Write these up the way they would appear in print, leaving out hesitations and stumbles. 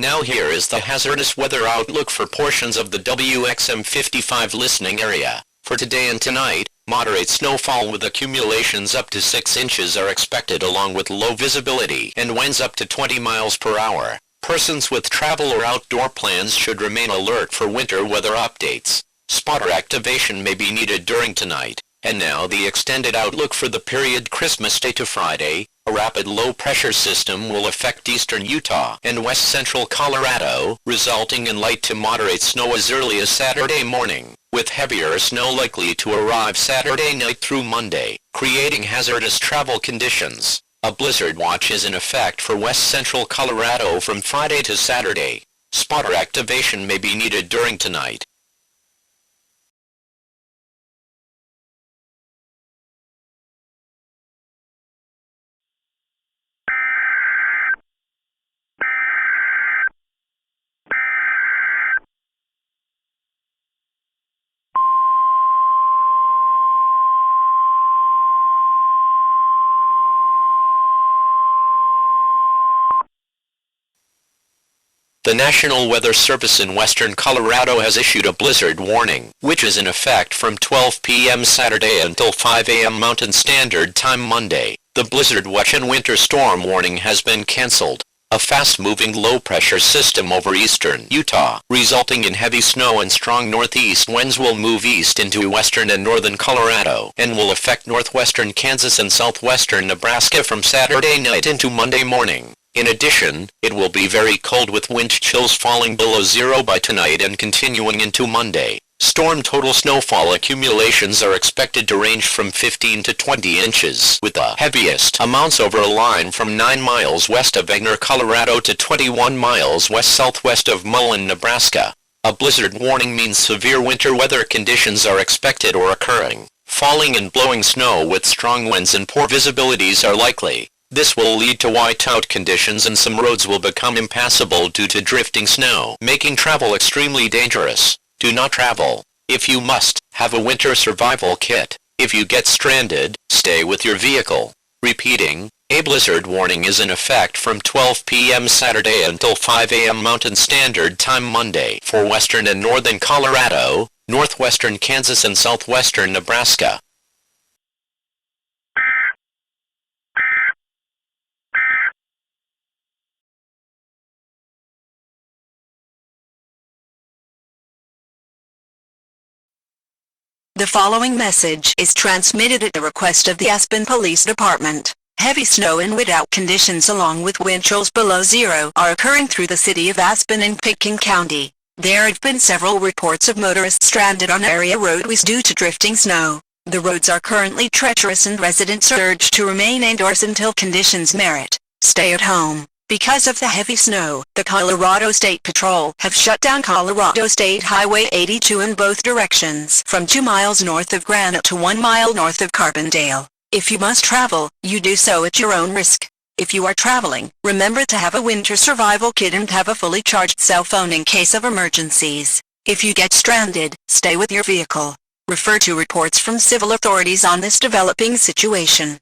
Now here is the hazardous weather outlook for portions of the WXM55 listening area. For today and tonight, moderate snowfall with accumulations up to 6 inches are expected along with low visibility and winds up to 20 miles per hour. Persons with travel or outdoor plans should remain alert for winter weather updates. Spotter activation may be needed during tonight. And now the extended outlook for the period Christmas Day to Friday. A rapid low-pressure system will affect eastern Utah and west-central Colorado, resulting in light to moderate snow as early as Saturday morning, with heavier snow likely to arrive Saturday night through Monday, creating hazardous travel conditions. A blizzard watch is in effect for west-central Colorado from Friday to Saturday. Spotter activation may be needed during tonight. The National Weather Service in western Colorado has issued a blizzard warning, which is in effect from 12 p.m. Saturday until 5 a.m. Mountain Standard Time Monday. The blizzard watch and winter storm warning has been canceled. A fast-moving low-pressure system over eastern Utah, resulting in heavy snow and strong northeast winds, will move east into western and northern Colorado and will affect northwestern Kansas and southwestern Nebraska from Saturday night into Monday morning. In addition, it will be very cold with wind chills falling below zero by tonight and continuing into Monday. Storm total snowfall accumulations are expected to range from 15 to 20 inches, with the heaviest amounts over a line from 9 miles west of Wagner, Colorado to 21 miles west-southwest of Mullen, Nebraska. A blizzard warning means severe winter weather conditions are expected or occurring. Falling and blowing snow with strong winds and poor visibilities are likely. This will lead to whiteout conditions and some roads will become impassable due to drifting snow, making travel extremely dangerous. Do not travel. If you must, have a winter survival kit. If you get stranded, stay with your vehicle. Repeating, a blizzard warning is in effect from 12 p.m. Saturday until 5 a.m. Mountain Standard Time Monday for western and northern Colorado, northwestern Kansas and southwestern Nebraska. The following message is transmitted at the request of the Aspen Police Department. Heavy snow and whiteout conditions along with wind chills below zero are occurring through the city of Aspen and Pitkin County. There have been several reports of motorists stranded on area roadways due to drifting snow. The roads are currently treacherous and residents are urged to remain indoors until conditions merit. Stay at home. Because of the heavy snow, the Colorado State Patrol have shut down Colorado State Highway 82 in both directions from 2 miles north of Granite to 1 mile north of Carbondale. If you must travel, you do so at your own risk. If you are traveling, remember to have a winter survival kit and have a fully charged cell phone in case of emergencies. If you get stranded, stay with your vehicle. Refer to reports from civil authorities on this developing situation.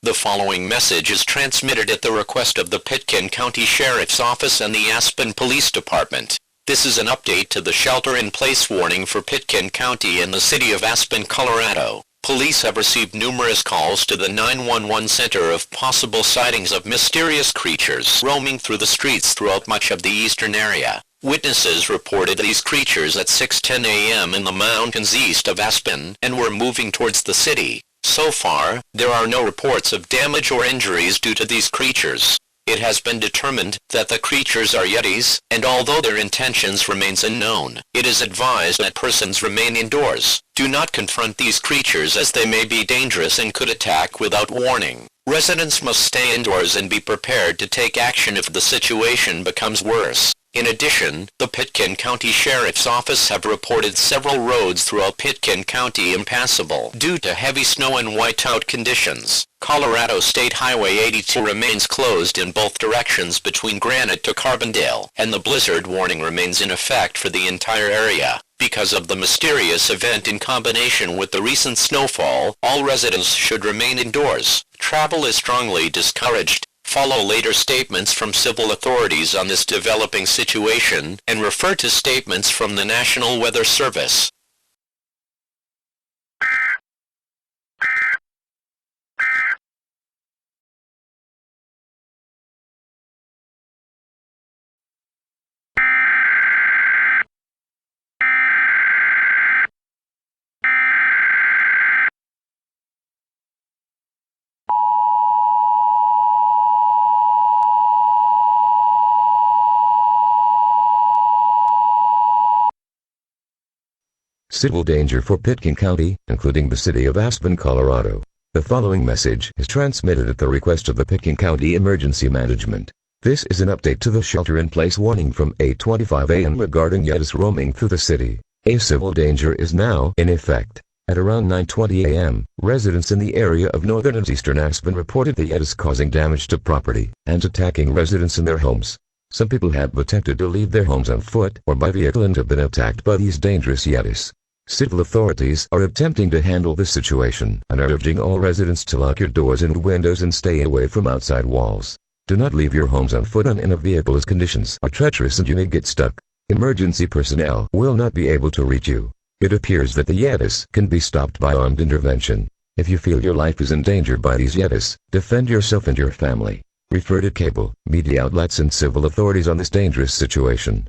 The following message is transmitted at the request of the Pitkin County Sheriff's Office and the Aspen Police Department. This is an update to the shelter-in-place warning for Pitkin County and the city of Aspen, Colorado. Police have received numerous calls to the 911 center of possible sightings of mysterious creatures roaming through the streets throughout much of the eastern area. Witnesses reported these creatures at 6:10 a.m. in the mountains east of Aspen and were moving towards the city. So far, there are no reports of damage or injuries due to these creatures. It has been determined that the creatures are Yetis, and although their intentions remains unknown, it is advised that persons remain indoors. Do not confront these creatures as they may be dangerous and could attack without warning. Residents must stay indoors and be prepared to take action if the situation becomes worse. In addition, the Pitkin County Sheriff's Office have reported several roads throughout Pitkin County impassable due to heavy snow and whiteout conditions. Colorado State Highway 82 remains closed in both directions between Granite to Carbondale, and the blizzard warning remains in effect for the entire area. Because of the mysterious event in combination with the recent snowfall, all residents should remain indoors. Travel is strongly discouraged. Follow later statements from civil authorities on this developing situation, and refer to statements from the National Weather Service. Civil danger for Pitkin County, including the city of Aspen, Colorado. The following message is transmitted at the request of the Pitkin County Emergency Management. This is an update to the shelter-in-place warning from 8:25 a.m. regarding Yetis roaming through the city. A civil danger is now in effect. At around 9:20 a.m., residents in the area of northern and eastern Aspen reported the Yetis causing damage to property and attacking residents in their homes. Some people have attempted to leave their homes on foot or by vehicle and have been attacked by these dangerous Yetis. Civil authorities are attempting to handle this situation and are urging all residents to lock your doors and windows and stay away from outside walls. Do not leave your homes on foot and in a vehicle as conditions are treacherous and you may get stuck. Emergency personnel will not be able to reach you. It appears that the Yetis can be stopped by armed intervention. If you feel your life is endangered by these Yetis, defend yourself and your family. Refer to cable, media outlets and civil authorities on this dangerous situation.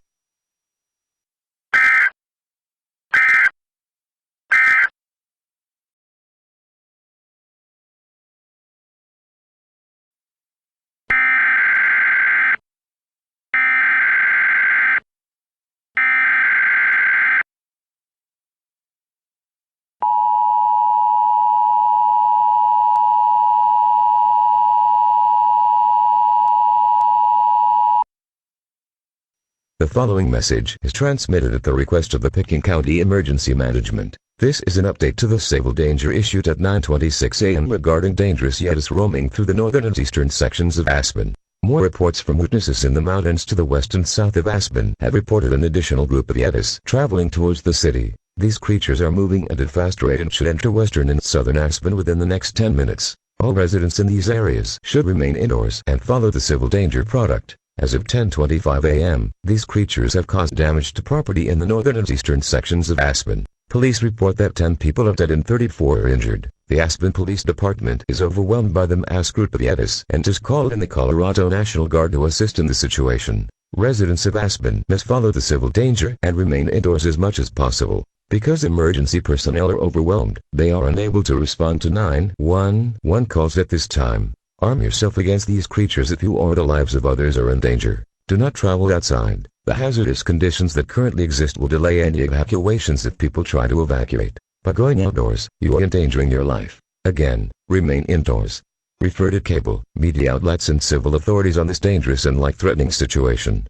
The following message is transmitted at the request of the Pitkin County Emergency Management. This is an update to the civil danger issued at 9:26 a.m. regarding dangerous Yetis roaming through the northern and eastern sections of Aspen. More reports from witnesses in the mountains to the west and south of Aspen have reported an additional group of Yetis traveling towards the city. These creatures are moving at a fast rate and should enter western and southern Aspen within the next 10 minutes. All residents in these areas should remain indoors and follow the civil danger product. As of 10:25 a.m., these creatures have caused damage to property in the northern and eastern sections of Aspen. Police report that 10 people are dead and 34 are injured. The Aspen Police Department is overwhelmed by the mass group of Yetis and has called in the Colorado National Guard to assist in the situation. Residents of Aspen must follow the civil danger and remain indoors as much as possible. Because emergency personnel are overwhelmed, they are unable to respond to 911 calls at this time. Arm yourself against these creatures if you or the lives of others are in danger. Do not travel outside. The hazardous conditions that currently exist will delay any evacuations if people try to evacuate. By going outdoors, you are endangering your life. Again, remain indoors. Refer to cable, media outlets and civil authorities on this dangerous and life-threatening situation.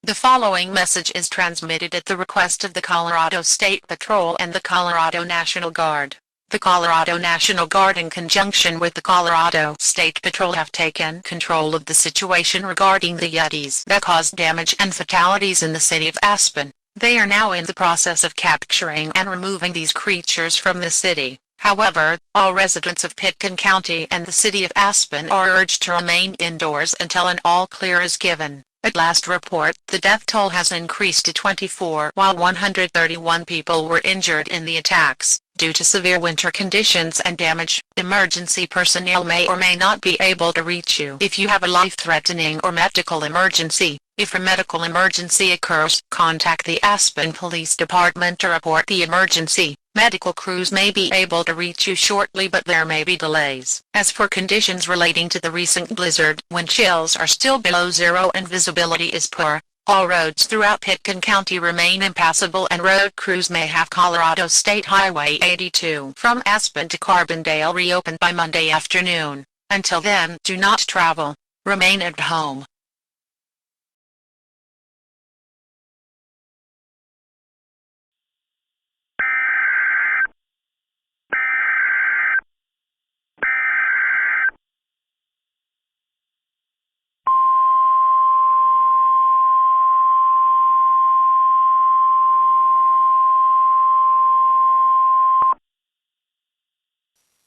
The following message is transmitted at the request of the Colorado State Patrol and the Colorado National Guard. The Colorado National Guard in conjunction with the Colorado State Patrol have taken control of the situation regarding the Yetis that caused damage and fatalities in the city of Aspen. They are now in the process of capturing and removing these creatures from the city. However, all residents of Pitkin County and the city of Aspen are urged to remain indoors until an all clear is given. At last report, the death toll has increased to 24 while 131 people were injured in the attacks. Due to severe winter conditions and damage, emergency personnel may or may not be able to reach you if you have a life-threatening or medical emergency. If a medical emergency occurs, contact the Aspen Police Department to report the emergency. Medical crews may be able to reach you shortly, but there may be delays. As for conditions relating to the recent blizzard, wind chills are still below zero and visibility is poor. All roads throughout Pitkin County remain impassable and road crews may have Colorado State Highway 82 from Aspen to Carbondale reopened by Monday afternoon. Until then, do not travel. Remain at home.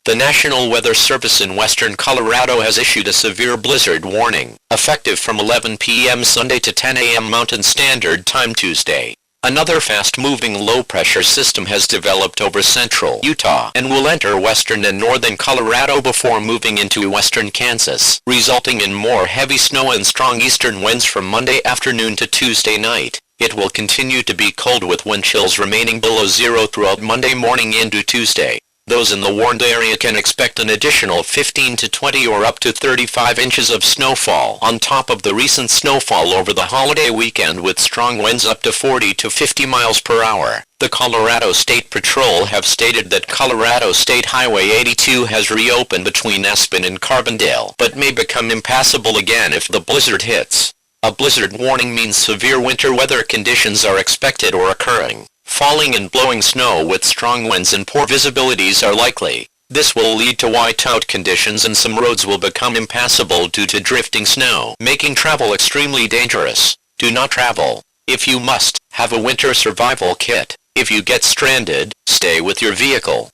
The National Weather Service in western Colorado has issued a severe blizzard warning, effective from 11 p.m. Sunday to 10 a.m. Mountain Standard Time Tuesday. Another fast-moving low-pressure system has developed over central Utah and will enter western and northern Colorado before moving into western Kansas, resulting in more heavy snow and strong eastern winds from Monday afternoon to Tuesday night. It will continue to be cold with wind chills remaining below zero throughout Monday morning into Tuesday. Those in the warned area can expect an additional 15 to 20 or up to 35 inches of snowfall on top of the recent snowfall over the holiday weekend, with strong winds up to 40 to 50 miles per hour. The Colorado State Patrol have stated that Colorado State Highway 82 has reopened between Aspen and Carbondale, but may become impassable again if the blizzard hits. A blizzard warning means severe winter weather conditions are expected or occurring. Falling and blowing snow with strong winds and poor visibilities are likely. This will lead to whiteout conditions and some roads will become impassable due to drifting snow, making travel extremely dangerous. Do not travel. If you must, Have a winter survival kit. If you get stranded, stay with your vehicle.